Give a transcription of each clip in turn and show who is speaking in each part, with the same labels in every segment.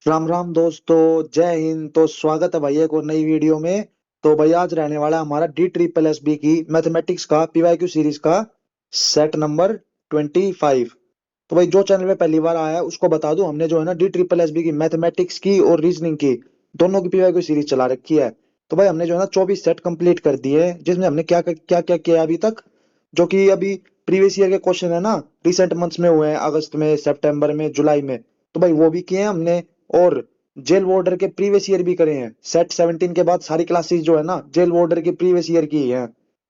Speaker 1: राम राम दोस्तों, जय हिंद। तो स्वागत है भाई एक और नई वीडियो में। तो भाई आज रहने वाला है हमारा D SSS की मैथमेटिक्स का PYQ सीरीज का सेट नंबर 25। तो भाई जो चैनल पे पहली बार आया है उसको बता दूं, हमने जो है ना D SSS की मैथमेटिक्स की और रीजनिंग की दोनों की PYQ सीरीज चला रखी है। तो भाई हमने जो है ना 24 सेट कंप्लीट कर दिए हैं, जिसमें हमने क्या क्या क्या किया अभी तक, जो कि अभी प्रीवियस ईयर के क्वेश्चन है ना, रिसेंट मंथ्स में हुए हैं, अगस्त में, सितंबर में, जुलाई में। तो भाई वो भी किए हैं हमने। और जेल वार्डर के प्रीवियस ईयर भी करे हैं। सेट 17 के बाद सारी क्लासेस जो है ना जेल वार्डर के प्रीवियस ईयर की ही हैं।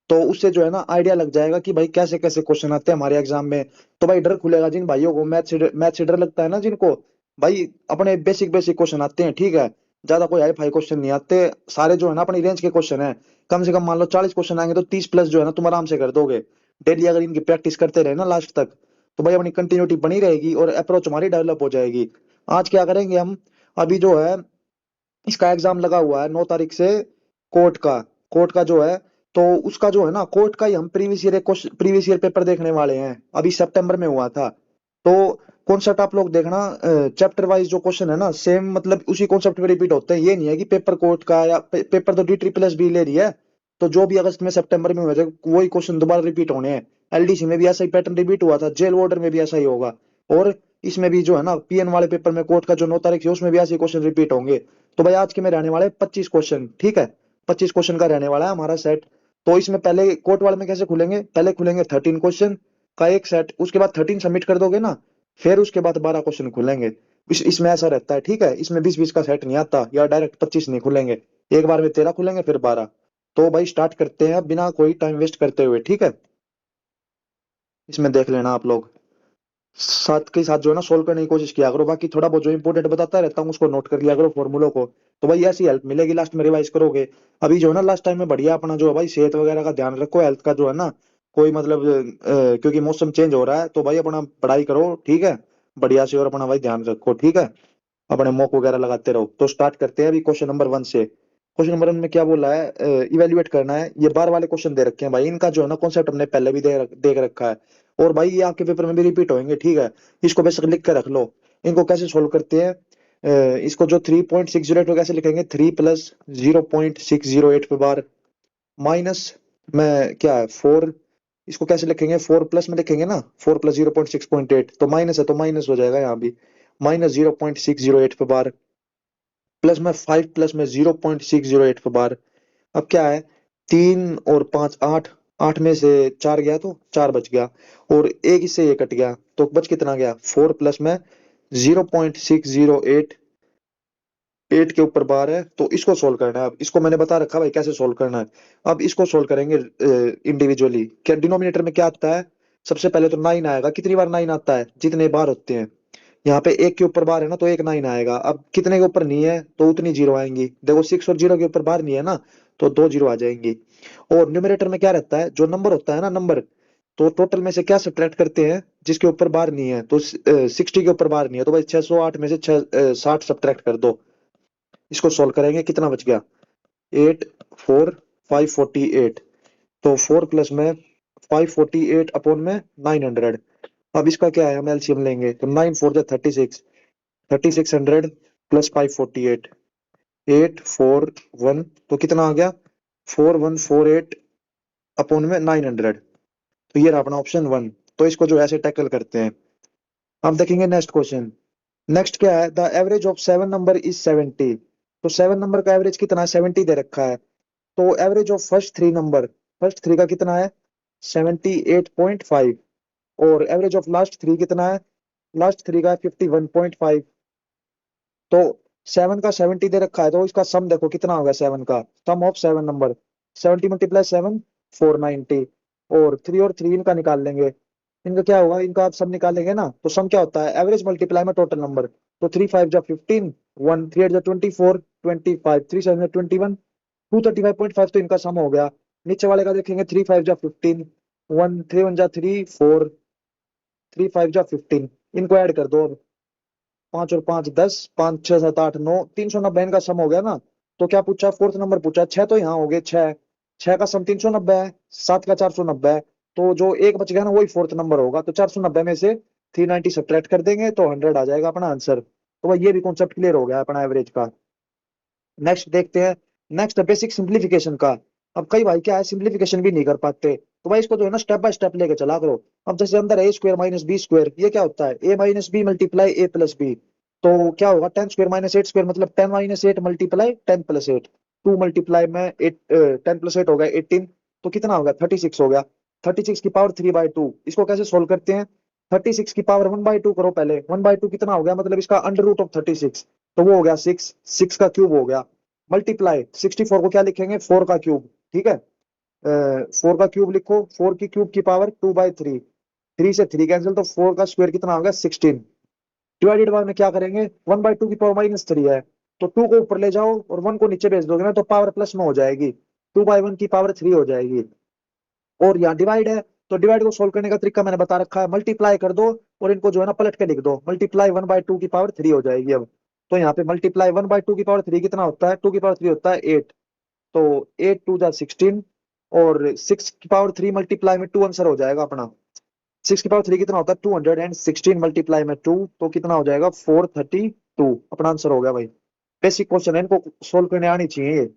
Speaker 1: तो उससे जो है ना आइडिया लग जाएगा कि भाई कैसे कैसे क्वेश्चन आते हैं हमारे एग्जाम में। तो भाई डर खुलेगा जिन भाइयों को मैथ से डर लगता है ना, जिनको भाई अपने बेसिक बेसिक क्वेश्चन आते हैं, ठीक है, ज्यादा कोई हाई फाई क्वेश्चन नहीं आते। सारे जो है ना अपनी रेंज के क्वेश्चन है। कम से कम मान लो 40 क्वेश्चन आएंगे तो 30 प्लस जो है ना तुम आराम से कर दोगे। डेली अगर इनकी प्रैक्टिस करते रहे ना लास्ट तक, तो भाई अपनी कंटिन्यूटी बनी रहेगी और अप्रोच हमारी डेवलप हो जाएगी। आज क्या करेंगे हम, अभी जो है इसका एग्जाम लगा हुआ है 9 तारीख से, कोर्ट का। कोर्ट का जो है, तो उसका जो है ना कोर्ट का ही हम प्रीवियस ईयर पेपर देखने वाले हैं। अभी सितंबर में हुआ था। तो कॉन्सेप्ट आप लोग देखना, चैप्टर वाइज जो क्वेश्चन है ना सेम, मतलब उसी कॉन्सेप्ट में रिपीट होते हैं। ये नहीं है कि पेपर कोर्ट का या पेपर तो D SSS ले रही है, तो जो भी अगस्त में सितंबर में हुए थे वही क्वेश्चन दोबारा रिपीट होने हैं। LDC में भी ऐसा ही पैटर्न रिपीट हुआ था, जेल वार्डर में भी ऐसा ही होगा। और इसमें भी जो है ना PN वाले पेपर में कोर्ट का जो 9 तारीख है उसमें भी ऐसे क्वेश्चन रिपीट होंगे। तो भाई आज के में रहने वाले 25 क्वेश्चन, ठीक है। 25 क्वेश्चन का रहने वाला है हमारा सेट। तो इसमें पहले कोर्ट वाले में कैसे खुलेंगे, पहले खुलेंगे 13 क्वेश्चन का एक सेट, उसके बाद 13 सबमिट कर दोगे ना, फिर उसके बाद 12 क्वेश्चन खुलेंगे। इसमें ऐसा रहता है, ठीक है, इसमें 20-20 का सेट नहीं आता, या डायरेक्ट 25 नहीं खुलेंगे। एक बार में 13 खुलेंगे फिर 12। तो भाई स्टार्ट करते हैं बिना कोई टाइम वेस्ट करते हुए, ठीक है। इसमें देख लेना आप लोग, साथ के साथ जो है ना सोल्व करने की कोशिश किया करो। बाकी थोड़ा बहुत जो इंपोर्टेंट बताता रहता हूँ उसको नोट कर लिया करो, फॉर्मूलों को। तो भाई ऐसी हेल्प मिलेगी, लास्ट में रिवाइज करोगे। अभी जो है ना लास्ट टाइम में बढ़िया अपना जो है भाई सेहत वगैरह का ध्यान रखो, हेल्थ का जो है ना कोई मतलब क्योंकि मौसम चेंज हो रहा है, तो भाई अपना पढ़ाई करो, ठीक है, बढ़िया से। और अपना भाई ध्यान रखो, ठीक है, अपने मॉक वगैरह लगाते रहो। तो स्टार्ट करते हैं अभी क्वेश्चन नंबर 1 से। क्वेश्चन नंबर 1 में क्या बोला है, इवेल्युएट करना है। ये बार वाले क्वेश्चन दे रखे हैं भाई, इनका जो है ना कॉन्सेप्ट हमने पहले भी देख रखा है। और भाई ये आपके पेपर में भी रिपीट होंगे, ठीक है। इसको बेसिक लिख के रख लो। इनको कैसे सोल्व करते हैं, इसको जो 3.608 को कैसे लिखेंगे, 3 + 0.608 पे बार, माइनस में क्या है 4। इसको कैसे लिखेंगे, 4 प्लस में लिखेंगे ना, 4 + 0.608, तो माइनस है तो माइनस हो जाएगा यहाँ भी, -0.608 पे बार, प्लस में 5 प्लस में 0.608 पे बार। अब क्या है, 3 और 5 8, 8 में से 4 गया तो 4 बच गया, और एक इससे ये कट गया, तो बच कितना गया, 4 प्लस में 0.608, 8 के ऊपर बार है। तो इसको सोल्व करना है। अब इसको मैंने बता रखा भाई कैसे सोल्व करना है। अब इसको सोल्व करेंगे इंडिविजुअली। क्या डिनोमिनेटर में क्या आता है, सबसे पहले तो 9 आएगा। कितनी बार 9 आता है, जितने बार होते हैं। यहाँ पे एक के ऊपर बार है ना, तो एक 9 आएगा। अब कितने के ऊपर नहीं है तो उतनी जीरो आएंगी। देखो 6 और 0 के ऊपर बार नहीं है ना, तो 2 जीरो आ जाएंगी। और न्यूमरेटर में क्या रहता है, जो नंबर होता है ना नंबर, तो टोटल में से क्या सब्ट्रैक्ट करते हैं, जिसके ऊपर बार नहीं है। तो 60 के ऊपर बार नहीं है, तो भाई 608 में से 60 सब्ट्रैक्ट कर दो। इसको सोल्व करेंगे, कितना बच गया, 8 4 548। तो 4 प्लस में 548 अपॉन में 900। अब इसका क्या है, हम एलसीएम लेंगे तो 9 4 जा 36, 3600 प्लस 548, 841। तो कितना आ गया, 4148 अपॉन में 900। तो ये रहा अपना ऑप्शन 1। तो इसको जो ऐसे टैकल करते हैं। अब देखेंगे नेक्स्ट क्वेश्चन। नेक्स्ट क्या है, the average of 7 number is 70। तो 7 नंबर का एवरेज कितना है, 70 दे रखा है। तो average of first 3 number, first 3 का कितना है, 78.5। और एवरेज ऑफ लास्ट 3 कितना है, लास्ट 3 का 51.5। तो 7 का 70 दे रखा है, तो इसका सम देखो कितना होगा, 7 का सम ऑफ 7 नंबर, 70 × 7 490। और 3 और 3 इनका निकाल लेंगे। इनका क्या होगा, इनका आप सब निकालेंगे ना, तो सम क्या होता है, एवरेज मल्टीप्लाई में टोटल नंबर। तो 3 5 जा 15, 1 3 8 जा 24, 25 3 7 जा 21, 235.5। तो इनका सम हो गया। नीचे वाले का देखेंगे, 3 5 जा 15, 1 3 1 जा 3 4, 3 5 जा 15। इनको ऐड कर दो अब, 5 और 5 10, 5 6 7 8 9, 390 इनका सम हो गया ना। तो क्या पूछा, फोर्थ नंबर पूछा, 6 तो यहाँ हो गए, 6 6 का सम 390 है, 7 का 490 है। तो जो एक बच गया ना वही फोर्थ नंबर होगा। तो 490 में से 390 सब्ट्रैक्ट कर देंगे तो 100 आ जाएगा अपना आंसर। तो भाई ये भी कॉन्सेप्ट क्लियर हो गया अपना एवरेज का। नेक्स्ट देखते हैं, नेक्स्ट बेसिक सिंप्लीफिकेशन का। अब कई भाई क्या है, सिंप्लीफिकेशन भी नहीं कर पाते, तो भाई इसको जो है ना स्टेप बाय स्टेप लेके चला करो। अब जैसे अंदर ए स्क्वायर माइनस बी स्क्वायर, ये क्या होता है, ए माइनस बी मल्टीप्लाई ए प्लस बी। तो क्या होगा, 10 स्क्वायर माइनस 8 स्क्वायर मतलब 10 - 8 मल्टीप्लाई 10 + 8। 2 मल्टीप्लाई में 8, 10 + 8 हो गया 18। तो कितना हो गया, 36 हो गया। 36 की पावर 3/2, इसको कैसे सोल्व करते हैं, 36 की पावर 1/2 करो पहले। 1/2 कितना हो गया, मतलब इसका अंडर रूट ऑफ 36, तो वो हो गया 6। 6 का क्यूब हो गया, मल्टीप्लाई 64 को क्या लिखेंगे, 4 का क्यूब। ठीक है, 4 का क्यूब लिखो, 4 की क्यूब की पावर 2/3। 3 से 3 कैंसिल, तो 4 का स्क्वायर कितना होगा 16। डिवाइडेड बाय में क्या करेंगे, 1/2 की पावर -3 है, तो 2 को ऊपर ले जाओ और 1 को नीचे भेज दोगे ना, तो पावर प्लस में हो जाएगी, 2/1 की पावर 3 हो जाएगी। और यहाँ डिवाइड है, तो डिवाइड को सोल्व करने का तरीका मैंने बता रखा है, मल्टीप्लाई कर दो और इनको जो है ना पलट के लिख दो, मल्टीप्लाई 1/2 की पावर 3 हो जाएगी अब। तो यहाँ पे मल्टीप्लाई 1/2 की पावर 3 कितना होता है, 2 की पावर 3 होता है 8। तो 8 × 2 = 16, और 6 की पावर 3 मल्टीप्लाई में 2 आंसर हो जाएगा अपना। 6 की पावर 3 कितना होता है, 216 मल्टीप्लाई में 2, तो कितना हो जाएगा 432, अपना आंसर हो गया भाई। बेसिक क्वेश्चन है, इनको सोल्व करने आनी चाहिए ये।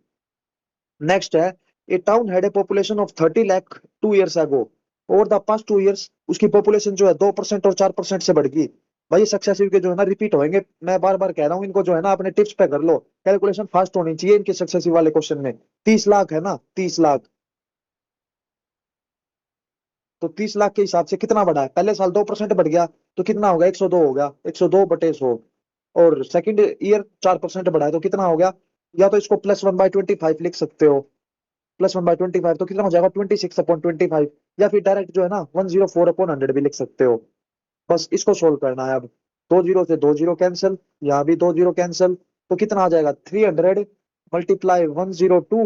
Speaker 1: नेक्स्ट है, A town had a population of 30 lakh 2 years ago, over the past 2 years उसकी पॉपुलेशन जो है 2% और 4% से बढ़ गई। भाई ये सक्सेसिव के जो है ना रिपीट होंगे, मैं बार बार कह रहा हूँ, इनको जो है ना अपने टिप्स पे कर लो, कैलकुलेशन फास्ट होनी चाहिए इनके सक्सेसिव वाले क्वेश्चन में। 30 लाख है ना, 30 लाख, तो 30 लाख के हिसाब से कितना बढ़ा है, पहले साल 2% बढ़ गया, तो कितना होगा 102 हो गया, 102/100। और सेकंड ईयर 4% बढ़ा है, तो कितना हो गया, या तो इसको +1/25 लिख सकते हो, +1/25, तो कितना हो जाएगा 26/25, या फिर डायरेक्ट जो है ना 104/100 भी लिख सकते हो। बस इसको सोल्व करना है अब। 2 जीरो से 2 जीरो कैंसिल, यहाँ भी 2 जीरो कैंसिल, तो कितना आ जाएगा 300 मल्टीप्लाई 102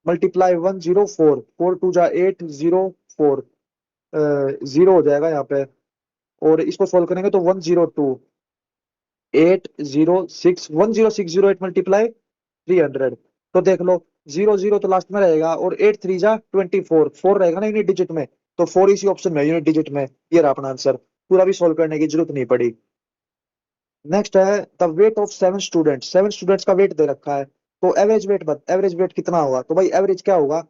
Speaker 1: मल्टीप्लाई 104, 4 × 2 = 8, 0 4, 0 हो जाएगा यहाँ पे। और इसको सोल्व करेंगे तो 102 8 0 6 106 मल्टीप्लाई 300, तो देख लो 0 0 तो लास्ट में रहेगा, और 8 3 = 24, 4 रहेगा ना यूनिट डिजिट में, तो 4 इसी ऑप्शन में यूनिट डिजिट में। ये रहा अपना आंसर, पूरा भी सोल्व करने की जरूरत नहीं पड़ी। नेक्स्ट है, the weight of 7 students, 7 students का वेट दे रखा है, तो एवरेज वेट एवरेज वेट कितना होगा, तो भाई एवरेज क्या होगा,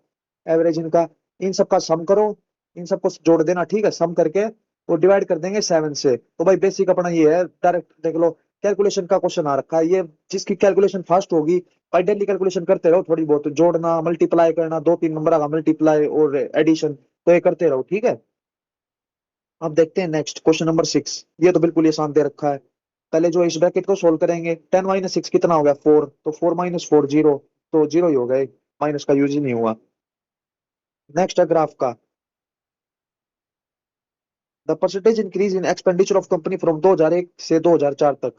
Speaker 1: एवरेज इनका, इन सबका सम करो, इन सबको जोड़ देना, ठीक है, सम करके और डिवाइड कर देंगे 7 से। तो भाई बेसिक अपना ये है, डायरेक्ट देख लो, कैलकुलेशन का क्वेश्चन आ रखा है ये, जिसकी कैलकुलेशन फास्ट होगी भाई डेली कैलकुलेशन करते रहो, थोड़ी बहुत जोड़ना मल्टीप्लाई करना, 2 3 नंबर का मल्टीप्लाई और एडिशन, तो ये करते रहो, ठीक है। अब देखते हैं नेक्स्ट क्वेश्चन नंबर 6, ये तो बिल्कुल ये आसान दे रखा है। पहले जो इस ब्रैकेट को सोल्व करेंगे, 10 - 6 कितना हो गया 4, तो 4 - 4 0, तो 0 ही हो गए, माइनस का यूज ही नहीं हुआ। नेक्स्ट है ग्राफ का, the percentage increase in expenditure of company from 2001 से 2004 तक।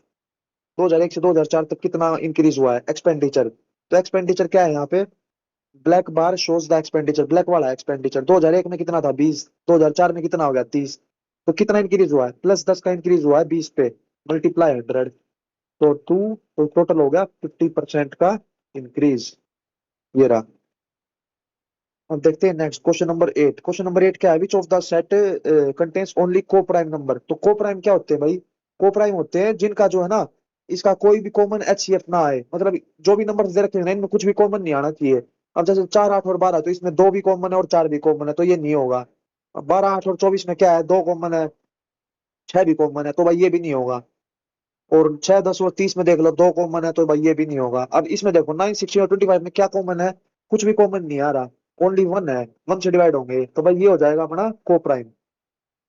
Speaker 1: 2001 से 2004 तक कितना इंक्रीज हुआ है एक्सपेंडिचर, तो एक्सपेंडिचर क्या है यहाँ पे, black bar shows the expenditure, black वाला एक्सपेंडिचर 2001 में कितना था 20, 2004 में कितना हो गया 30, तो कितना इंक्रीज हुआ है, +10 का इंक्रीज हुआ है 20 पे, मल्टीप्लाई 100, तो 2, तो टोटल हो गया 50% का इंक्रीज। ये रहा। अब देखते हैं next question number 8, question number 8 क्या है, which of the set contains only को प्राइम नंबर, तो को प्राइम क्या होते हैं भाई, को प्राइम होते हैं जिनका जो है ना इसका कोई भी कॉमन HCF ना आए, मतलब जो भी नंबर दे रखे हैं ना इनमें कुछ भी कॉमन नहीं आना चाहिए। अब जैसे 4 8 और 12, तो इसमें 2 भी कॉमन है और 4 भी कॉमन है, तो ये नहीं होगा। अब 12 8 और 24 में क्या है, 2 कॉमन है, 6 भी कॉमन है, तो भाई ये भी नहीं होगा। और 6 10 और 30 में देख लो 2 कॉमन है, तो भाई ये भी नहीं होगा। अब इसमें देखो 9 16 और 25 में क्या कॉमन है, कुछ भी कॉमन नहीं आ रहा, ओनली 1 है, 1 से डिवाइड होंगे, तो भाई ये हो जाएगा अपना को प्राइम,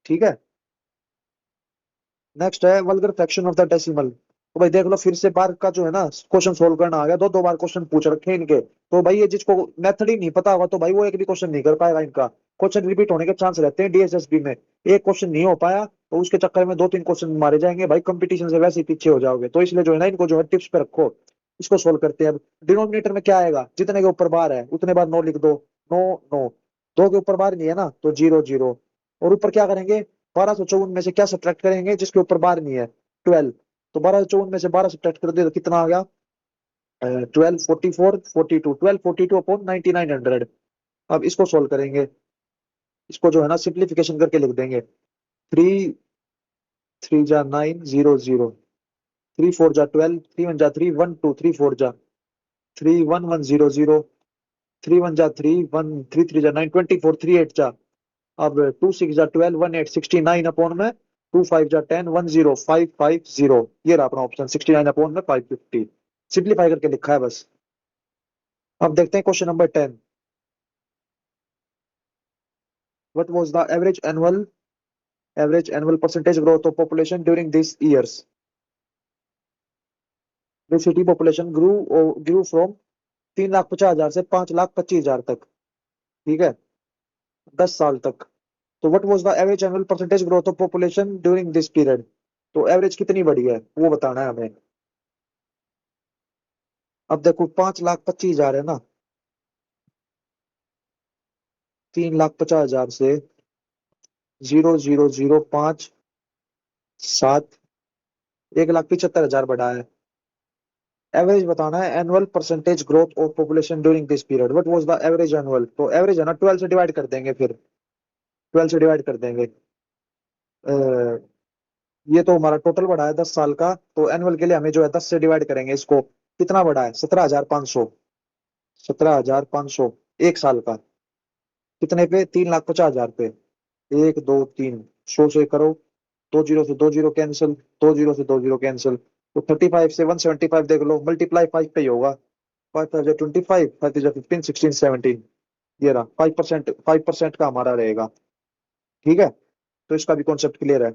Speaker 1: ठीक है। नेक्स्ट है vulgar fraction of the decimal, तो भाई देख लो फिर से बार का जो है ना क्वेश्चन सोल्व करना आ गया, 2 2 बार क्वेश्चन पूछ रखे हैं इनके, तो भाई ये जिसको मेथड ही नहीं पता होगा तो भाई वो एक भी क्वेश्चन नहीं कर पाएगा, इनका क्वेश्चन रिपीट होने के चांस रहते हैं DSSB में। एक क्वेश्चन नहीं हो पाया तो उसके चक्कर में 2 3 क्वेश्चन मारे जाएंगे भाई, कंपटीशन से वैसे ही पीछे हो जाओगे, तो इसलिए जो है ना इनको जो है टिप्स पे रखो। इसको सोल्व करते हैं अब। डिनोमिनेटर में क्या आएगा, जितने के ऊपर बार है उतने बार 9 लिख दो, 9 9, 2 के ऊपर बार नहीं है ना, तो 0 0, और ऊपर क्या करेंगे, 1254 में से क्या सब्ट्रैक्ट करेंगे जिसके ऊपर बार नहीं है, 12, तो 1254 में से 12 सब्ट्रैक्ट कर दे तो कितना आ गया, 12 44 42, 12 42/9900। अब इसको सोल्व करेंगे, इसको जो है ना सिंप्लीफिकेशन करके लिख देंगे, 3 3 × 9 0 0, 3 4 जा 12, 3 1 जा 3 1 2, 3 4 जा 3 1 1 0 0, 3 1 जा 3 1 3 3 जा 9 24, 3 8 जा, अब 2 6 जा 12 1 8 69 अपॉन में 2 5 जा 10 1 0 5 5 0, ये रहा अपना ऑप्शन 69 अपॉन में 550। सिंप्लीफाई करके लिखा है बस। अब देखते हैं question number 10। What was the average annual percentage growth of population during this years? The city population grew from 3,50,000 से 5,25,000 तक, ठीक है, 10 साल तक। तो what was the average annual percentage growth of population during this period? तो average कितनी बढ़ी है वो बताना है हमें। अब देखो 5,25,000 है ना, 3,50,000 से 0,005,7, 1,75,000 बढ़ा है। एवरेज बताना है annual percentage growth of population during this period. What was the average annual? तो एवरेज है ना 12 से डिवाइड कर देंगे, फिर 12 से डिवाइड कर देंगे। ये तो हमारा टोटल बढ़ा है 10 साल का, तो एनुअल के लिए हमें जो है 10 से डिवाइड करेंगे इसको। कितना बढ़ा है? 17,500, 17,500 एक साल का। कितने पे? 3,50,000 पे। 1 2 3, 100 से करो, 2 जीरो से 2 जीरो कैंसिल, 2 जीरो से 2 जीरो कैंसिल, तो 35 से 175 देख लो, मल्टीप्लाई 5 पे ही होगा। 5 5 25, 5 15 16 17, ये रहा 5%, 5% का हमारा रहेगा, ठीक है। तो इसका भी कॉन्सेप्ट क्लियर है।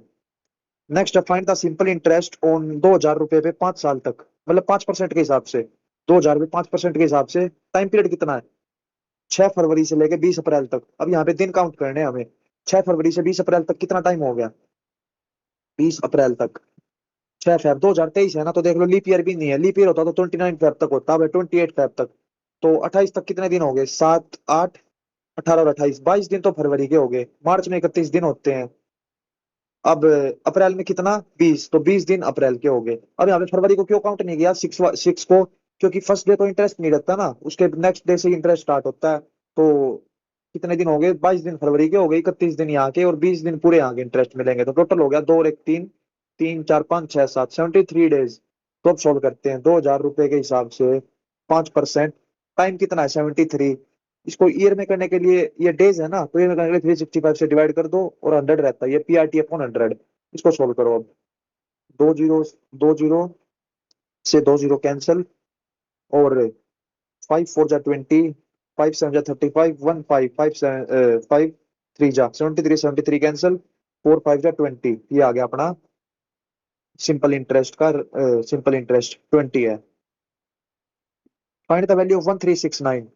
Speaker 1: Next, find the simple interest on 2,000 रुपए पे 5 साल तक, मतलब 5% के हिसाब से। 2,000 पे 5% के हिसाब से टाइम पीरियड कितना है? 6 फरवरी से लेके 20 अप्रैल तक। अब यहाँ पे दिन काउंट करने हैं हमें। 6 फरवरी से 20 अप्रैल तक कितना टाइम हो गया? 20 अप्रैल तक। 6 फेब 2023 है ना, तो देख लो लीप ईयर भी नहीं है। लीप ईयर होता तो 29 फेब तक होता, अब 28 फेब तक। तो 28 तक कितने दिन हो गए? 7 8 18 और 28, 22 दिन तो फरवरी के हो गए। मार्च में 31 दिन होते हैं। अब अप्रैल में कितना? 20, तो 20 दिन अप्रैल के हो गए। अब यहाँ पे फरवरी को क्यों काउंट नहीं किया? 6 को, क्योंकि फर्स्ट डे तो इंटरेस्ट नहीं लगता ना, उसके नेक्स्ट डे से इंटरेस्ट स्टार्ट होता है। तो कितने दिन हो गए? 22 दिन फरवरी के हो गए, 31 दिन यहाँ के और 20 दिन पूरे यहाँ के इंटरेस्ट मिलेंगे। तो टोटल हो गया 2 और 1 3, 3 4 5 6 7, 73 डेज। तो अब सॉल्व करते हैं। 2,000 रुपए के हिसाब से 5%, टाइम कितना है? 73। इसको ईयर में करने के लिए, ये डेज है ना, तो ईयर में करने के लिए 365 से डिवाइड कर दो और 100 रहता है, ये PRT अपॉन 100। इसको सोल्व करो अब। 2 जीरो, 2 जीरो से 2 जीरो कैंसिल, और 5 4 जा 20, 5 7 जा 35, 1 5 5 5 3 जा 73, 73 कैंसिल, 4 5 जा 20, ये आ गया अपना सिंपल इंटरेस्ट का। सिंपल इंटरेस्ट 20 है। Find the value of 1369।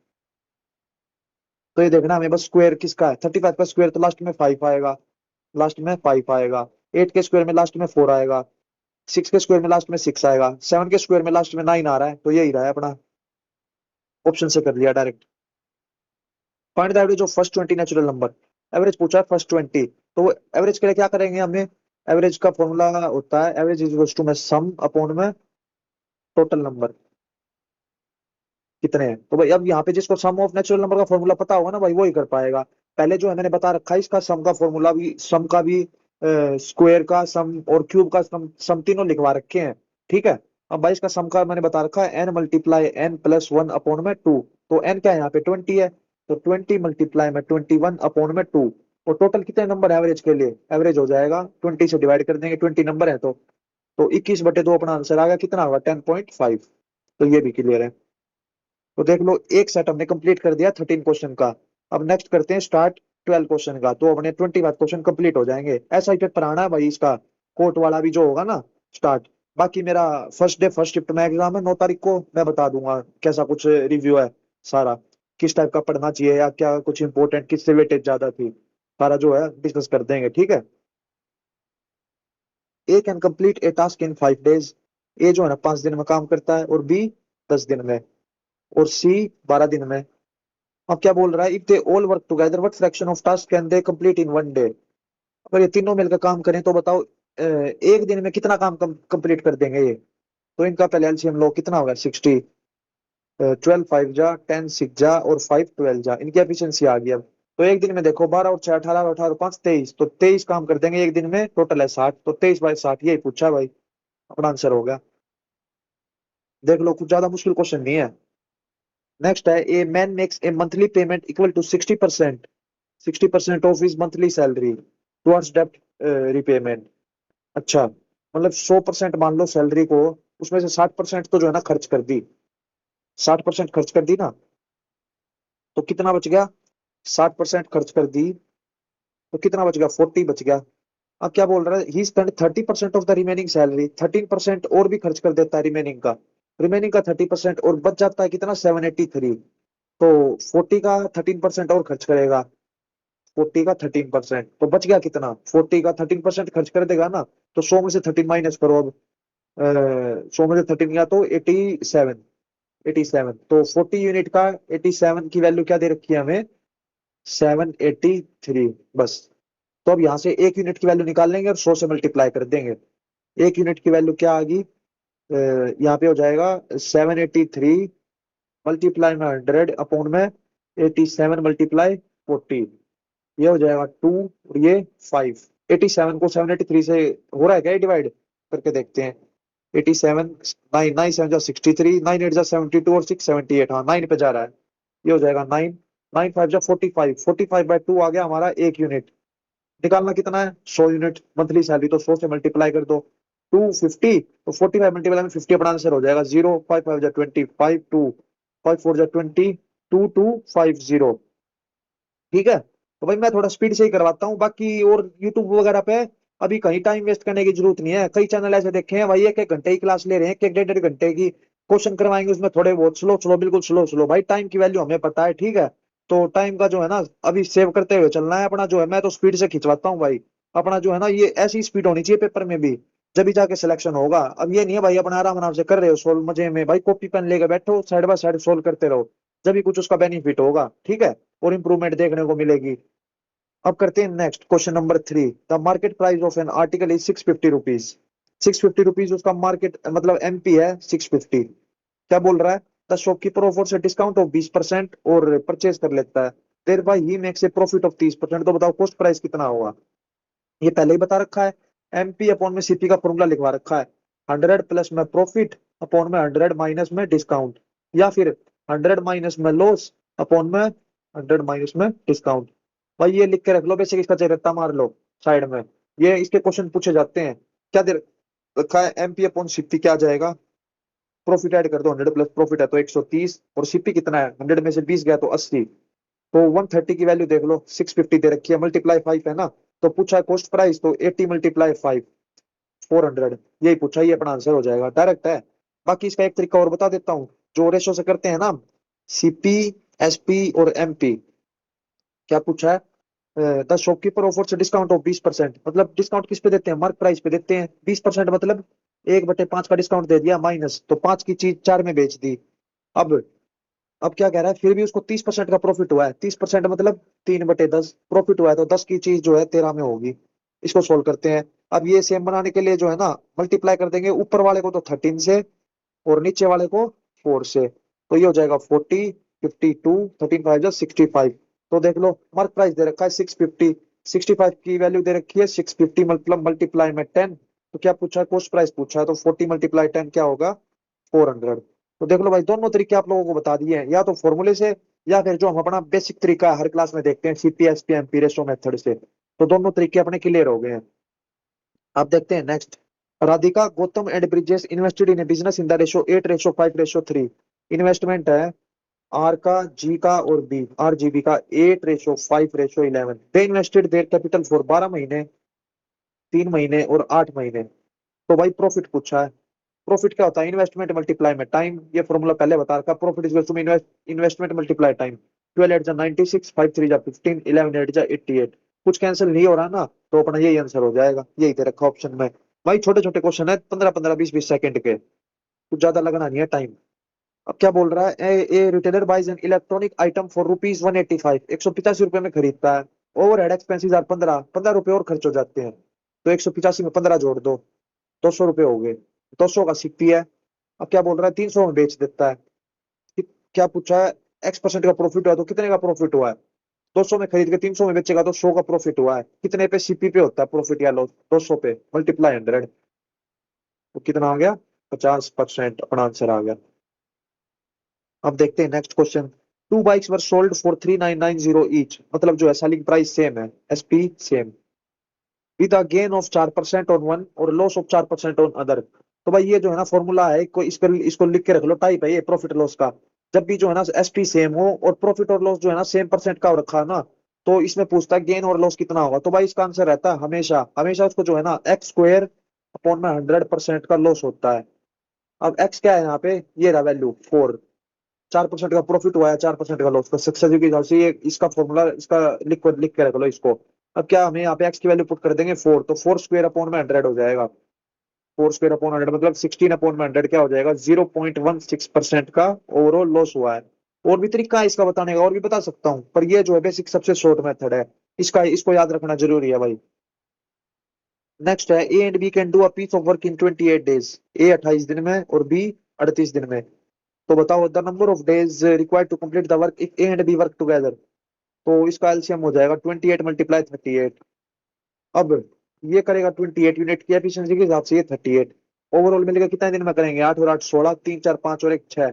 Speaker 1: तो ये देखना हमें बस स्क्वायर किसका है। 35 का स्क्वायर तो लास्ट में 5 आएगा, लास्ट में 5 आएगा। 8 के स्क्वायर में लास्ट में 4 आएगा। 6 के स्क्वायर में लास्ट में 6 आएगा। 7 के स्क्वायर में लास्ट में 9 आ रहा है, तो यही रहा है अपना। ऑप्शन से कर लिया direct. Find the average of first 20 natural number. Average पूछा है फर्स्ट 20, तो एवरेज के लिए क्या करेंगे हमें? एवरेज का फॉर्मूला होता है एवरेज इज इक्वल टू में सम अपॉन में टोटल नंबर। कितने हैं? तो भाई अब यहाँ पे जिसको सम ऑफ नेचुरल नंबर का फॉर्मूला पता होगा ना भाई, वो ही कर पाएगा। पहले जो है मैंने बता रखा है, इसका सम का फॉर्मूला भी, सम का भी, स्क्वायर का सम और क्यूब का सम तीनों लिखवा रखे हैं, ठीक है। अब भाई इसका सम का मैंने बता रखा है n × n+1 अपॉन में 2। तो n क्या है यहाँ पे? 20 है, तो 20 × 21 अपॉन में 2। और टोटल कितने नंबर एवरेज के लिए? एवरेज हो जाएगा 20 से डिवाइड कर देंगे, 20 नंबर है तो 21/2 अपना आंसर आ गया। कितना होगा? 10.5। तो ये भी क्लियर है। तो देख लो एक सेट हमने कंप्लीट कर दिया 13 क्वेश्चन का। अब नेक्स्ट करते हैं स्टार्ट 12 क्वेश्चन का, तो अपने 25 क्वेश्चन कंप्लीट हो जाएंगे। ऐसा ही पेपर आना है भाई इसका, कोर्ट वाला भी जो होगा ना स्टार्ट। बाकी मेरा फर्स्ट डे फर्स्ट शिफ्ट में एग्जाम है 9 तारीख को, मैं बता दूंगा कैसा कुछ रिव्यू है सारा, किस टाइप का पढ़ना चाहिए या क्या कुछ इंपॉर्टेंट, किससे वेटेज ज्यादा थी, सारा जो है डिस्कस कर देंगे, ठीक है। A can complete a task in 5 days. A जो है ना 5 दिन में काम करता है, और बी 10 दिन में, और सी 12 दिन में। अब क्या बोल रहा है? If they all work together what fraction of task can they complete in 1 day? अगर ये तीनों मिलकर काम करें तो बताओ एक दिन में कितना काम कंप्लीट कर देंगे ये? तो इनका पहले एलसीएम लो, कितना होगा? 60, 12 5 जा, 10 6 जा, और 5 12 जा, इनकी एफिशिएंसी आ गई अब। तो एक दिन में देखो 12 और 6 18, और 18 और 5 23, तो 23 काम कर देंगे एक दिन में, टोटल है 60, तो 23/60 यही पूछा है भाई, अपना आंसर होगा। देख लो, कुछ ज्यादा मुश्किल क्वेश्चन नहीं है। नेक्स्ट है, a man makes a monthly payment equal to 60%, 60% of his monthly salary towards डेब्ट रिपेमेंट। अच्छा, मतलब 100% मान लो सैलरी को, उसमें से 60% तो जो है ना खर्च कर दी, 60% खर्च कर दी ना, तो कितना बच गया? 60% खर्च कर दी तो कितना बच गया? 40 बच गया। अब क्या बोल रहा है, he spend 30% of the remaining salary, 13% और भी खर्च कर देता है रिमेनिंग का, रिमेनिंग का 30% और बच जाता है कितना? 783। तो 40 का 13% और खर्च करेगा, 40 का 13%, तो बच गया कितना? 40 का 13% खर्च कर देगा ना, तो 100 में से 13 माइनस करो अब। 100 में से 13 गया तो 87, 87, तो 40 यूनिट का 87 की वैल्यू क्या दे रखी है हमें? 783। बस। तो अब यहाँ से एक यूनिट की वैल्यू निकाल लेंगे और 100 से मल्टीप्लाई कर देंगे। एक यूनिट की वैल्यू क्या आ गई? यहाँ पे हो जाएगा 783 मल्टीप्लाई में 100 अपॉन में 87 मल्टीप्लाई 40, ये हो जाएगा 2 और ये 5। 87 को 783 से हो रहा है क्या डिवाइड? करके देखते हैं। 87, 9, 9 7 जा 63, 9 8 जा 72 और 6 78, हाँ 9 पे जा रहा है। ये हो जाएगा 9, 9 5 जा 45, 45/2 आ गया हमारा एक यूनिट। निकालना कितना है? 100 यूनिट मंथली सैलरी, तो 100 से मल्टीप्लाई कर दो। 250, तो 45 मल्टीप्लाई में 50 अपना आंसर हो जाएगा 0, 5 5 जा 20, 5 2, 5 4 जा 20, 2 2 5 0। ठीक है, तो भाई मैं थोड़ा स्पीड से ही करवाता हूँ, बाकी और यूट्यूब वगैरह पे अभी कहीं टाइम वेस्ट करने की जरूरत नहीं है। कई चैनल ऐसे देखे हैं भाई, एक एक घंटे की क्लास ले रहे हैं, एक डेढ़ डेढ़ घंटे की क्वेश्चन करवाएंगे, उसमें थोड़े बहुत स्लो स्लो, बिल्कुल स्लो स्लो। भाई टाइम की वैल्यू हमें पता है, ठीक है, तो टाइम का जो है ना अभी सेव करते हुए चलना है अपना। जो है मैं तो स्पीड से खिंचवाता हूँ भाई, अपना जो है ना ये ऐसी स्पीड होनी चाहिए पेपर में भी, जब भी जाके सिलेक्शन होगा। अब ये नहीं है भाई अपना आराम आराम से कर रहे हो सोल्व मजे में, भाई कॉपी पेन लेके बैठो, साइड बाय साइड सोल्व करते रहो, जब भी कुछ उसका बेनिफिट होगा, ठीक है, और इंप्रूवमेंट देखने को मिलेगी। अब करते हैं next question number 3। The market price of an article is 650 rupees. 650 rupees उसका मार्केट मतलब एमपी है 650। क्या बोल रहा है? The shopkeeper offers a discount of 20% और परचेज कर लेता है, thereby he makes a profit of 30%। तो बताओ कॉस्ट प्राइस कितना होगा? ये पहले ही बता रखा है, एमपी अपॉन में सीपी का फॉर्मूला लिखवा रखा है, 100 प्लस में प्रॉफिट अपॉन में 100 माइनस में डिस्काउंट, या फिर 100 माइनस में लॉस अपॉन में 100 माइनस में डिस्काउंट। भाई ये लिख के रख लो, बेसिक इसका चरित्र मार लो साइड में, ये इसके क्वेश्चन पूछे जाते हैं। क्या दे रखा है? एमपी अपॉन सीपी क्या आ जाएगा? प्रॉफिट ऐड कर दो, 100 प्लस प्रॉफिट है तो 130, और सीपी कितना है? 100 में से 20 गया तो 80, तो 130 की वैल्यू देख लो, 650 दे रखी है, मल्टीप्लाई 5 है ना, तो पूछा है कॉस्ट प्राइस, तो 80 मल्टीप्लाई 5, 400, यही पूछा, ये अपना आंसर हो जाएगा, डायरेक्ट है। बाकी इसका एक तरीका और बता देता हूँ, जो रेशो से करते हैं ना, सीपी, एसपी और एमपी। क्या पूछा है? The shopkeeper offers discount of 20%, मतलब डिस्काउंट किस पे देते हैं? मार्क प्राइस पे देते हैं। 20% मतलब 1/5 का डिस्काउंट दे दिया माइनस, तो 5 की चीज 4 में बेच दी। अब अब क्या कह रहा है, फिर भी उसको 30% का प्रॉफिट हुआ है, 30% मतलब 3/10 प्रॉफिट हुआ है, तो 10 की चीज जो है 13 में होगी। इसको सोल्व करते हैं। अब ये सेम बनाने के लिए जो है ना मल्टीप्लाई कर देंगे, ऊपर वाले को तो 13 से और नीचे वाले को 4 से, तो ये हो जाएगा 40, 52, 13 5 जा 65। तो देख लो मार्क प्राइस दे रखा है 650, 65 की वैल्यू दे रखी है 650, मतलब मल्टीप्लाई में 10। तो क्या पूछा है? कॉस्ट प्राइस पूछा है, तो 40 मल्टीप्लाई 10 क्या होगा? 400। तो देख लो भाई, दोनों तरीके आप लोगों को बता दिए हैं, या तो फॉर्मूले से, या फिर जो हम अपना बेसिक तरीका है हर क्लास में देखते हैं, सीपीएस एमपी रेशो मेथड से। तो दोनों तरीके अपने क्लियर हो गए हैं। अब देखते हैं next. Radhika Gautam and Brijesh invested in A business in the ratio 8:5:3। Investment है आर का, जी का और बी, आर जी बी का 8:5:11। दे इन्वेस्टेड देयर कैपिटल फॉर 12 महीने, 3 महीने और 8 महीने। तो भाई प्रॉफिट पूछा है। प्रॉफिट क्या होता है? इन्वेस्टमेंट मल्टीप्लाई में टाइम, ये फॉर्मूला पहले बता रखा। Profit is to investment multiply time. 12 8 जा 96, 5 3 जा 15, 11 8 जा 88। कुछ कैंसिल नहीं हो रहा ना, तो अपना यही आंसर हो जाएगा, यही दे रखा ऑप्शन में। भाई छोटे छोटे क्वेश्चन है, 15 15 20 20 सेकंड के, कुछ ज्यादा लगना नहीं है टाइम। अब क्या बोल रहा है, A retailer buys an electronic item for rupees 185, 185 रुपए में खरीदता है। ओवर हेड एक्सपेंसिस आर 15, 15 रुपए और खर्च हो जाते हैं, तो 185 में 15 जोड़ दो, 200 रुपए हो गए। 200 का सीपी है। अब क्या बोल रहा है, 300 में बेच देता है। क्या पूछा है? X% का प्रॉफिट हुआ, तो कितने का प्रॉफिट हुआ है? 200 में खरीद के 300 में बेचेगा तो 100 का प्रॉफिट हुआ है। कितने पे सीपी पे होता है प्रॉफिट या लॉस? 200 पे मल्टीप्लाई 100, तो कितना आ गया? 50% अपना आंसर आ गया। अब देखते हैं next question. Two bikes were sold for 3990 each, मतलब जो है सेलिंग प्राइस सेम है, SP same, with a gain of 4% on one और लॉस ऑफ 4% ऑन अदर। तो भाई ये जो है ना फॉर्मूला है, इसको इसको लिख के रख लो, टाइप है ये प्रॉफिट लॉस का। जब भी जो है ना एसपी सेम हो और प्रॉफिट और लॉस जो है ना सेम परसेंट का हो रखा है ना, तो इसमें पूछता है गेन और लॉस कितना होगा। तो भाई इसका आंसर रहता है हमेशा हमेशा उसको जो है ना एक्स स्क्वायर अपॉन में 100% का लॉस होता है। अब एक्स क्या है यहाँ पे, ये रहा वैल्यू 4, 4% का प्रॉफिट हुआ है, 4% का लॉस का सक्सेस के हिसाब से ये इसका फॉर्मूला, इसका लिख के रख लो इसको। अब क्या हमें यहाँ पे एक्स की वैल्यू पुट कर देंगे 4, तो 4 स्क्वायर अपॉन में 100 हो जाएगा। 4 स्क्वायर अपॉन 100 मतलब 16 अपॉन में 100 क्या हो जाएगा, 0.16% का ओवरऑल लॉस हुआ है। और भी तरीका है इसका बताने का, और भी बता सकता हूँ, पर ये जो है बेसिक सबसे शॉर्ट मेथड है इसका, इसको याद रखना जरूरी है भाई। नेक्स्ट है, A and B can do a piece of work in 28 days, A 28 दिन में और बी 38 दिन में। तो बताओ the number of days required to complete the work if A and B work together. तो इसका एलसीएम हो जाएगा 28 मल्टीप्लाई 38। अब ये करेगा 28 यूनिट की एफिशिएंसी के हिसाब से, ये 38 ओवरऑल मिलेगा कितने दिन में करेंगे, 8 और 8 16, 3 4 5 और 1 6,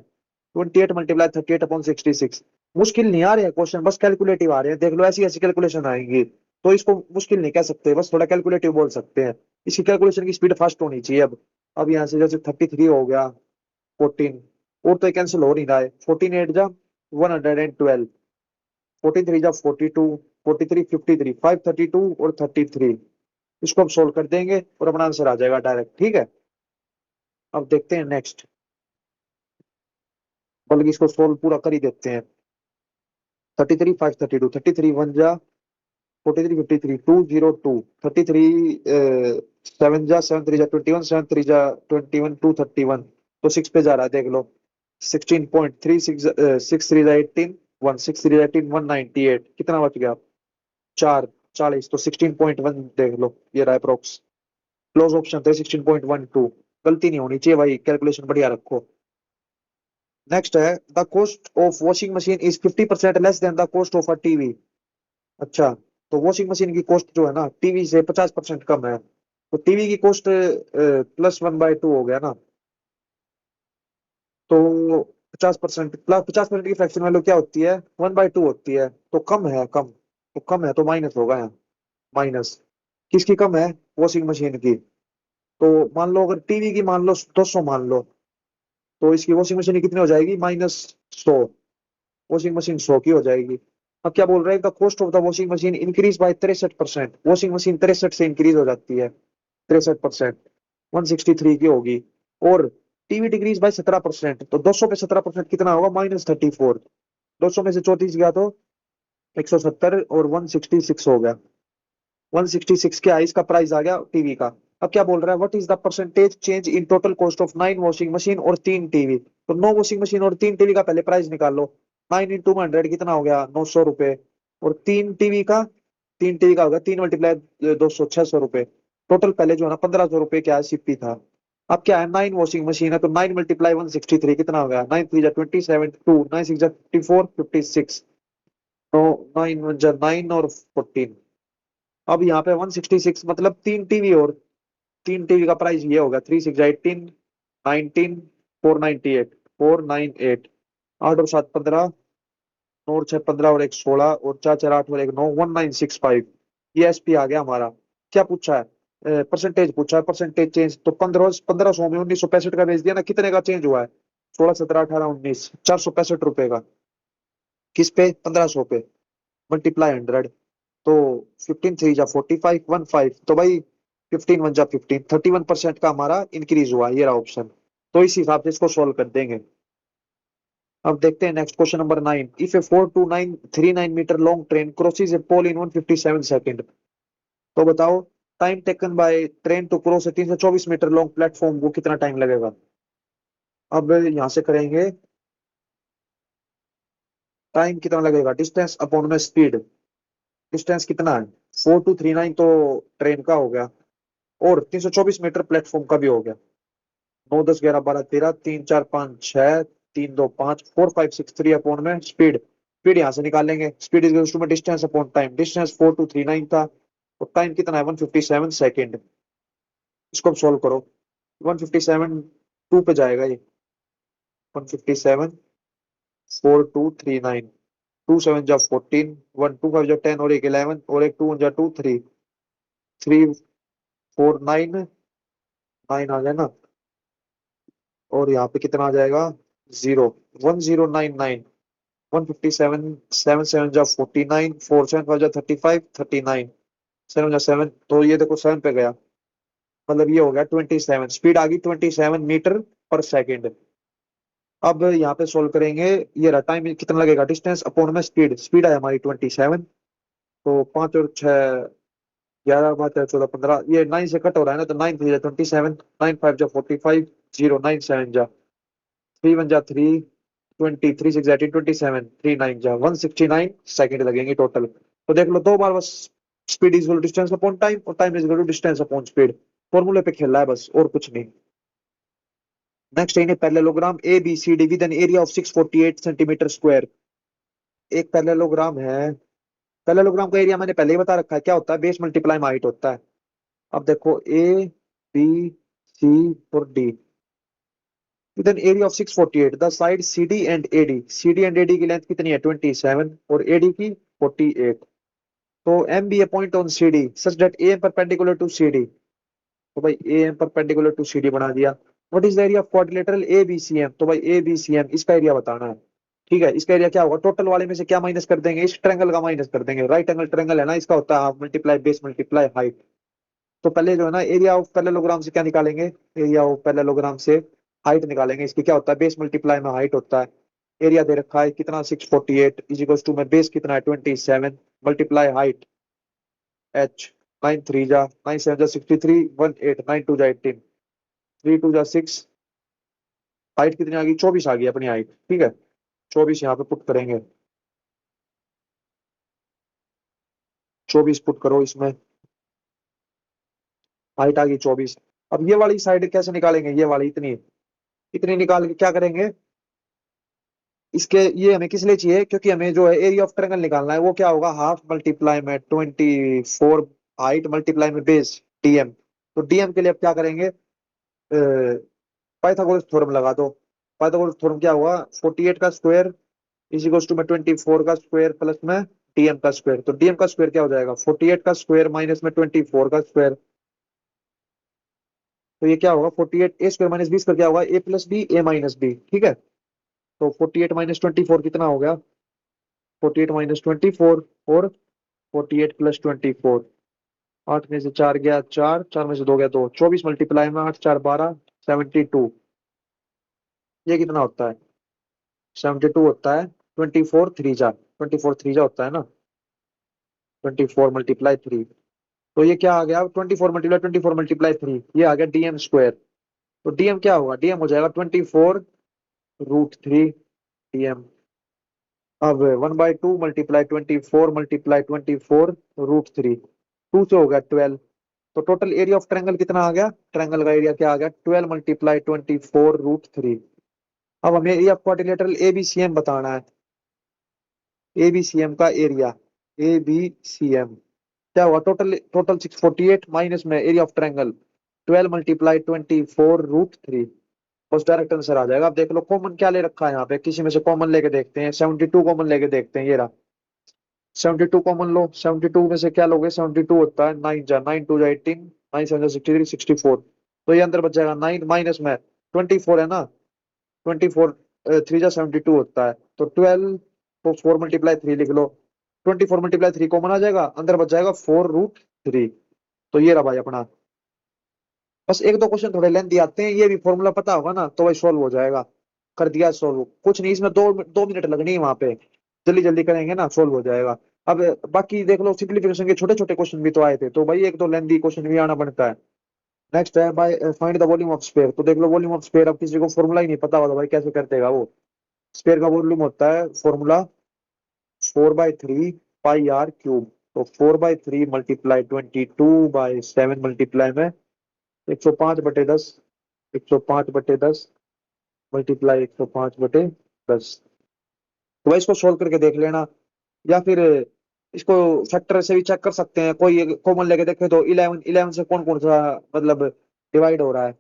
Speaker 1: 28 मल्टीप्लाई 38 अपॉन 66। मुश्किल नहीं आ रहे हैं क्वेश्चन, बस कैलकुलेटिव आ रहे हैं, देख लो ऐसी ऐसी कैलकुलेशन आएंगी, तो इसको मुश्किल नहीं कह सकते, बस थोड़ा कैलकुलेटिव बोल सकते हैं। इसकी कैलकुलेशन की स्पीड फास्ट होनी चाहिए। अब यहाँ से जैसे 33 हो गया, 14 और तो कैंसिल हो नहीं रहा है, 14 8 जा 112, 14 3 जा 42, 43 53, 532 और 33। इसको हम सोल्व कर देंगे और अपना आंसर आ जाएगा डायरेक्ट, ठीक है। अब देखते हैं नेक्स्ट, बल्कि इसको सोल्व पूरा कर ही देते हैं। 33 532, 33 1 जा 43 53 202, 33 7 जा 7 3 जा 21, 7 3 जा 21 231। तो 6 पे जा रहा है देख लो, 16.36 6 3 जा 18 1 6 3 जा 18 198, कितना बच गया 4 40, तो 16.1 देख लो, ये रहा अप्रोक्स। क्लोज ऑप्शन थे 16.12, गलती नहीं होनी चाहिए भाई, कैलकुलेशन बढ़िया रखो। नेक्स्ट है, the cost of washing machine is 50% less than the cost of a TV. अच्छा, तो वॉशिंग मशीन की कॉस्ट जो है ना टीवी से 50% कम है, तो टीवी की कॉस्ट +1/2 हो गया ना, तो 50% प्लस 50% की फ्रैक्शन वैल्यू क्या होती है, 1/2 होती है, तो कम है, कम तो कम है, तो माइनस होगा यहाँ, माइनस किसकी कम है, वॉशिंग मशीन की। तो मान लो अगर टीवी की मान लो 200 मान लो, तो इसकी वॉशिंग मशीन कितनी हो जाएगी, -100, वॉशिंग मशीन 100 की हो जाएगी। अब क्या बोल रहे हैं, the cost of the washing machine increase by 63%, washing machine 63 से इंक्रीज हो जाती है, 63%, 163 की होगी। और टीवी डिक्रीज बाय 17%, तो 200 पे 17% कितना होगा, -34, 200 में से 34 गया तो 170 और 166 हो गया, 166 क्या है, इसका प्राइस आ गया टीवी का। अब क्या बोल रहा है, what is the percentage change in total cost of 9 washing machine और 3 टीवी। तो 9 वॉशिंग मशीन और 3 टीवी का पहले प्राइस निकाल लो, 9 इंटू 100 कितना हो गया, 900 रुपए, और 3 टीवी का होगा 3 मल्टीप्लाई 200, 600 रुपए, टोटल पहले जो है ना 1500 रुपए क्या है सीपी था। अब क्या है, 9 वॉशिंग मशीन है, तो 9 मल्टीप्लाई 163 कितना हो गया, 9 3 जा 27, 2 9 6 जा 54 56, तो 9 1 जा 9 और 14। अब यहाँ पे 166 मतलब 3 टीवी, और 3 टीवी का प्राइस ये होगा, 3 6 18 19 498 498, 8 और 7 15, 9 और 6 15 और 1 16 और 4 4 8 और 1 9 1965। ये एसपी आ गया हमारा। क्या पूछा है, परसेंटेज पूछा है, परसेंटेज चेंज, तो 1500 में 1965 का बेच दिया ना, कितने का चेंज हुआ है, 16 17 18 19, 465 रुपए का, किस पे, 1500 पे, मल्टीप्लाई 100, तो 15 3 जा 45 15, तो भाई 15 1 जा 15, 31% का हमारा इंक्रीज हुआ, ये रहा ऑप्शन। तो इस हिसाब से इसको सोल्व कर देंगे। अब देखते हैं next question number 9, if a 42939 metre long train crosses a pole in 157 second. तो बताओ, time taken by train to cross a 324 metre long platform को कितना टाइम लगेगा। अब यहां से करेंगे, टाइम कितना लगेगा, डिस्टेंस अपॉन में स्पीड, डिस्टेंस कितना है 4239, तो ट्रेन का हो गया, और 324 मीटर प्लेटफॉर्म का भी हो गया, 9 10 11 12 13 3 4 5 6 3 2 5 4 5 6 3 अपॉन में स्पीड, स्पीड यहां से निकालेंगे, स्पीड इज टू में डिस्टेंस अपॉन टाइम, डिस्टेंस 4239 था, और टाइम कितना है 157 सेकेंड। इसको अब सोल्व करो, 157 टू पे जाएगा ये। 157, 4239, टू सेवन जा 14, वन टू फाइव जा 10, और एक 11, और एक टू वन जा टू, थ्री, 349, 9 आ गया ना। और यहाँ पे कितना आ जाएगा, जीरो, 1099, 157, सेवन सेवन जा 49, फोर सेवन फाइव जा 35, 39, सेवन जा सेवन, तो ये देखो सेवन पे गया, मतलब ये हो गया 27, स्पीड आ गई 27 मीटर पर सेकेंड। अब यहाँ पे सोल्व करेंगे, ये रहा टाइम कितना लगेगा, डिस्टेंस अपॉन में स्पीड, स्पीड है हमारी 27, तो 5 और 6, 11, 12, 14, 15, ये 9 से कट हो रहा है ना, तो 9 3 जा 27, 9 5 जा 45, 0 9 7 जा 3 1 जा 3, 20 3 6 18 27, 3 9 जा 169 सेकंड लगेंगे टोटल। तो देख लो दो बार बस, speed is equal to distance upon time, और time is equal to distance upon speed, फॉर्मूले पे खेलना है बस, और कुछ नहीं। नेक्स्ट है parallelogram A B C D with an area of 648 centimetre square. एक पैरेललोग्राम है, पैरेललोग्राम का एरिया मैंने पहले ही बता रखा है, क्या होता है, बेस मल्टीप्लाई में हाइट होता है। अब देखो ए बी सी और D with an area of 648, the side CD and AD, CD and AD की लेंथ कितनी है 27, और AD की 48। तो M be a point on CD such that AM perpendicular to CD, तो भाई AM परपेंडिकुलर टू CD बना दिया। What is the area of quadrilateral ABCM, तो भाई ABCM इसका एरिया बताना है। ठीक है, इसका एरिया क्या होगा, टोटल वाले में से क्या माइनस कर देंगे, इस ट्रायंगल का माइनस कर देंगे, राइट एंगल ट्रायंगल है ना, इसका होता है half multiply base multiply height. तो पहले जो है ना, एरिया ऑफ पैरेललोग्राम से क्या निकालेंगे, एरिया ऑफ पैरेललोग्राम से हाइट निकालेंगे, इसकी क्या होता है, बेस मल्टीप्लाई में हाइट होता है। एरिया दे रखा है कितना 648 इज इक्वल टू में बेस कितना है 27 मल्टीप्लाई हाइट H, 9 3 जा 9 7 जा 63, 1 8, 9 2 जा 18, 3 2 जा 6, हाइट कितनी आ गई 24 आ गई अपनी हाइट। ठीक है, 24 यहाँ पे पुट करेंगे, 24 पुट करो इसमें, हाइट आ गई 24। अब ये वाली साइड कैसे निकालेंगे, ये वाली इतनी, इतनी निकाल के क्या करेंगे, इसके ये हमें किस लिए चाहिए, क्योंकि हमें जो है एरिया ऑफ ट्रायंगल निकालना है, वो क्या होगा हाफ मल्टीप्लाई में 24 हाइट मल्टीप्लाई में बेस डीएम। तो डीएम के लिए अब क्या करेंगे, पाइथागोरस थ्योरम लगा दो। पाइथागोरस थ्योरम क्या होगा, 48 का स्क्वायर इज इक्वल टू में 24 का स्क्वायर प्लस में डीएम का स्क्वायर। तो डीएम का स्क्वायर क्या हो जाएगा, 48 का स्क्वायर माइनस में 24 का स्क्वायर, तो ये क्या होगा 48 ए स्क्वायर माइनस बी स्क्वायर क्या होगा, ए प्लस बी ए माइनस बी। ठीक है, तो 48 माइनस 24 कितना हो गया, 48 माइनस 24, और 48 प्लस 24, 8 में से 4 गया 4, 4 में से 2 गया 2, 24 मल्टीप्लाई में 8 4 12, 72, ये कितना होता है 72 होता है, 24 3 जा 24 3 जा होता है ना, 24 × 3, तो ये क्या आ गया 24 × 3, ये आ गया डीएम स्क्वायर। तो डीएम क्या होगा, डीएम हो जाएगा 24√3 डीएम। अब 1/2 × 24 × 24 2 से हो गया 12। तो टोटल एरिया ऑफ ट्रायंगल कितना आ गया, ट्रायंगल का एरिया क्या आ गया 12 × 24√3। अब हमें एरिया ऑफ क्वाड्रिलेटरल एबीसीएम बताना है, एबीसीएम का एरिया, एबीसीएम क्या हुआ, टोटल टोटल 648 माइनस में एरिया ऑफ ट्रायंगल 12 × 24√3, बस डायरेक्ट आंसर आ जाएगा। अब देख लो कॉमन क्या ले रखा है यहाँ पे, किसी में से कॉमन लेके देखते हैं, 72 कॉमन लेके देखते हैं, ये रहा 72 कॉमन लो, 72 में से क्या लोगे, 72 होता है 9 जा 9 2 जा 18, 9 7 जा 63, 64, तो ये अंदर बच जाएगा 9 माइनस में 24 है ना, 24 3 जा 72 होता है, तो 12 को 4 मल्टीप्लाई 3 लिख लो, 24 मल्टीप्लाई 3 कॉमन आ जाएगा, अंदर बच जाएगा 4√3। तो ये रहा भाई अपना, बस एक दो क्वेश्चन थोड़े लेंथी आते हैं, ये भी फॉर्मूला पता होगा ना तो भाई सोल्व हो जाएगा। कर दिया सोल्व, कुछ नहीं इसमें, दो दो मिनट लगनी है वहां पे, जल्दी जल्दी करेंगे ना सोल्व हो जाएगा। अब बाकी देख लो सिंप्लीफिकेशन के छोटे छोटे क्वेश्चन भी तो आए थे, तो भाई एक दो लेंथी क्वेश्चन भी आना बनता है। नेक्स्ट है bye find the volume of sphere, तो देख लो वॉल्यूम ऑफ स्फीयर, अब किसी को फॉर्मूला ही नहीं पता होगा तो भाई कैसे कर देगा वो। स्फीयर का वॉल्यूम होता है फॉर्मूला 4/3 पाई r क्यूब, तो 4/3 × 22/7 मल्टीप्लाई में 105/10, 105/10 मल्टीप्लाई 105/10। तो भाई इसको सोल्व करके देख लेना, या फिर इसको फैक्टर से भी चेक कर सकते हैं, कोई कॉमन लेके देखे तो 11 11 से कौन कौन सा मतलब डिवाइड हो रहा है,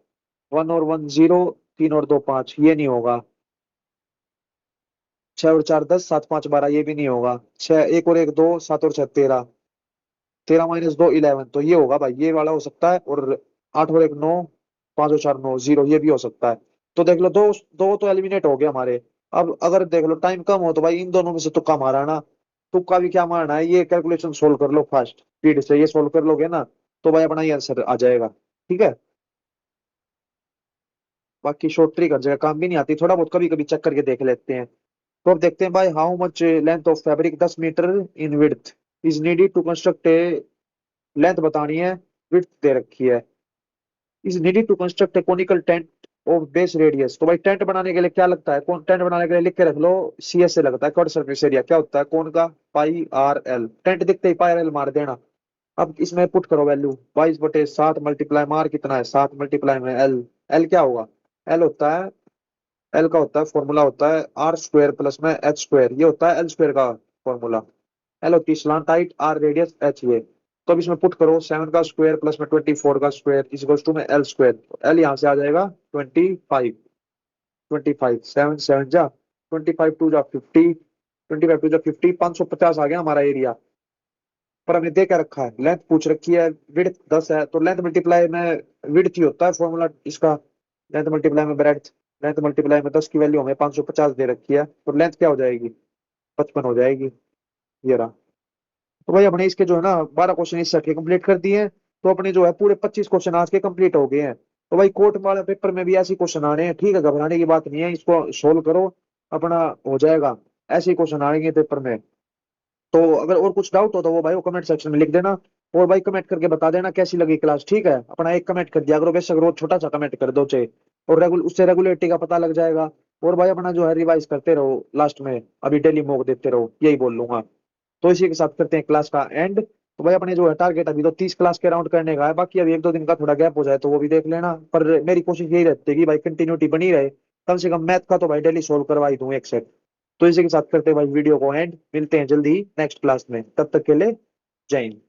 Speaker 1: 1 और 1 0, 3 और 2 5, ये नहीं होगा। 6 और 4 10, 7 5 12, ये भी नहीं होगा। 6 1 और 1 2, 7 और 6 13, 13 माइनस 2 11, तो ये होगा भाई, ये वाला हो सकता है। और 8 और 1 9, 5 और 4 9 0, ये भी हो सकता है। तो देख लो, दो दो तो एलिमिनेट हो गए हमारे। अब अगर देख लो टाइम कम हो तो भाई इन दोनों में से तुक्का मारा ना। तुक्का भी क्या मारना है, ये कैलकुलेशन सोल्व कर लो फास्ट स्पीड से, ये सोल्व कर लोगे ना तो भाई अपना ये आंसर आ जाएगा। ठीक है। बाकी शॉर्ट ट्रिक हर जगह काम भी नहीं आती, थोड़ा बहुत कभी कभी चेक करके देख लेते हैं। तो अब देखते हैं भाई, how much length of fabric 10 metre in width is needed to construct a, length बतानी है, विड्थ दे रखी है। Is needed to construct a conical tent of base radius. तो भाई टेंट बनाने के लिए क्या लगता है, कौन टेंट बनाने के लिए लिख के रख लो, CS से लगता है कट सरफेस एरिया, क्या होता है कौन का, पाई आर एल। टेंट दिखते ही पाई आर एल मार देना। अब इसमें पुट करो वैल्यू, 22/7 मल्टीप्लाई मार कितना है 7 मल्टीप्लाई में एल। एल क्या होगा, एल होता है, एल का होता है फॉर्मूला होता है आर स्क्वायर प्लस में एच स्क्वायर, ये होता है एल स्क्वायर का फॉर्मूला। एल होती है slant height, R radius, H ये। तो अब इसमें पुट करो 7 का स्क्वायर प्लस में 24 का स्क्वायर इक्वल्स टू में एल स्क्वायर। एल यहाँ से आ जाएगा 25, 25 7 7 जा 25 2 जा 50, 25 2 जा 50, 550 आ गया हमारा एरिया। पर हमने दे क्या रखा है, लेंथ पूछ रखी है, विड्थ 10 है, तो लेंथ मल्टीप्लाई में विड्थ ही होता है फॉर्मूला इसका। लेंथ मल्टीप्लाई में ब्रेड्थ, लेंथ मल्टीप्लाई में 10 की वैल्यू हमें 550 दे रखी है, तो लेंथ क्या हो जाएगी, 55 हो जाएगी। ये रहा। तो भाई अपने इसके जो है ना 12 क्वेश्चन इस सेट के कंप्लीट कर दिए हैं। तो अपने जो है पूरे 25 क्वेश्चन आज के कंप्लीट हो गए हैं। तो भाई कोर्ट वाले पेपर में भी ऐसे क्वेश्चन आ रहे हैं, ठीक है, घबराने की बात नहीं है, इसको सोल्व करो, अपना हो जाएगा। ऐसे ही क्वेश्चन आएंगे पेपर में। तो अगर और कुछ डाउट हो तो वो भाई वो कमेंट सेक्शन में लिख देना। और भाई कमेंट करके बता देना कैसी लगी क्लास, ठीक है। अपना एक कमेंट कर दिया करो, बेशक रोज छोटा सा कमेंट कर दो चाहे, और उससे रेगुलरिटी का पता लग जाएगा। और भाई अपना जो है रिवाइज करते रहो, लास्ट में अभी डेली मॉक देते रहो, यही बोल लूंगा। तो इसी के साथ करते हैं क्लास का एंड। तो भाई अपने जो है टारगेट अभी तो 30 क्लास के राउंड करने का है, बाकी अभी 1 2 दिन का थोड़ा गैप हो जाए तो वो भी देख लेना। पर मेरी कोशिश यही रहती है कि भाई कंटिन्यूटी बनी रहे, कम से कम मैथ का तो भाई डेली सोल्व करवा ही दूं एक सेट। तो इसी के साथ करते हैं भाई वीडियो को एंड, मिलते हैं जल्दी नेक्स्ट क्लास में, तब तक के लिए जय हिंद।